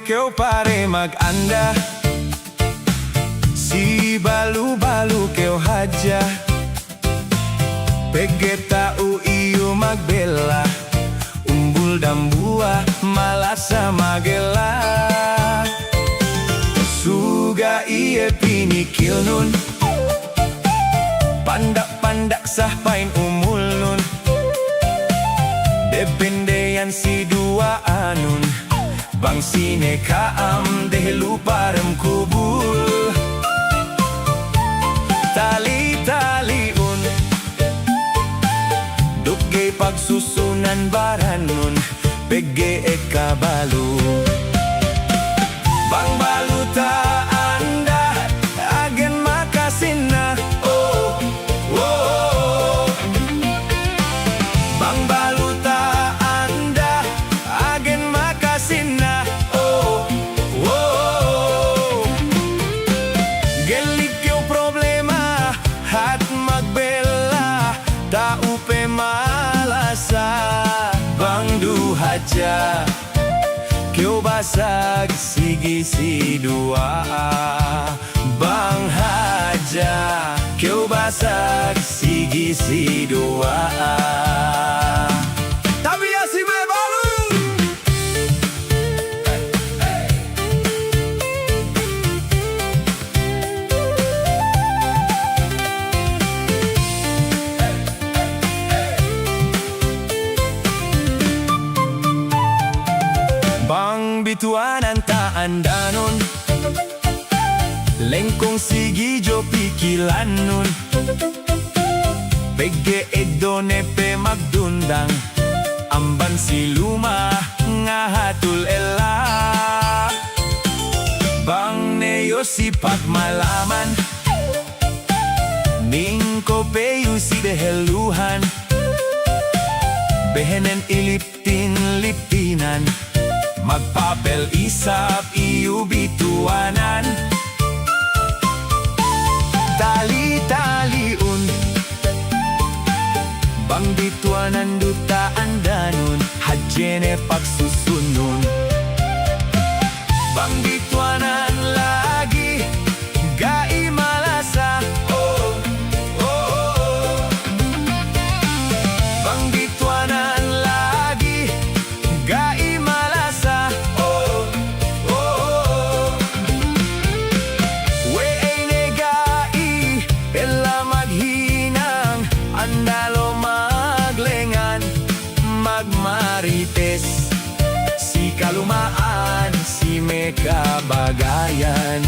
keu pare mag-anda. Si balu-balu keu haja. Pegeta iyo magbela. Umbul dan buah malasa magela. Suga iye pinikil nun. Pandak-pandak sah pain umul nun. Depende yan si dua anun. Bang sine kaam dehlu parem kubul. Tali-taliun Dugay pagsusunan baranun. Pege eka balu. Bang baluta anda agen makasin na. Oh, oh. Bang baluta anda agen makasin na. Oh, oh. Gelik yung problema at magbela. Taupe malasa bang duhaja. Kyo basag sige si dua bang haja. Kyo basag sige si dua. Tapi si me balu. Bang bituanan ta andanon. Lengkong sigi jo pikilan nun. Pege edone pe magdundang. Amban si luma nga hatul ela. Bang neyo si pagmalaman. Ningko peyu si deheluhan. Behenen iliptin-liptinan. Magpapel isap iyo bituanan. Tali-taliun Bang bituanan duta andanun. Hajene pagsusunun. Bang bituanan lagi gai malasa. Oh, oh, oh. Bang bituanan lagi gai malasa. Oh, oh, oh. We ay gai ela maghinang. Andalo maglengan magmarites. Si kalumaan si meka bagayan.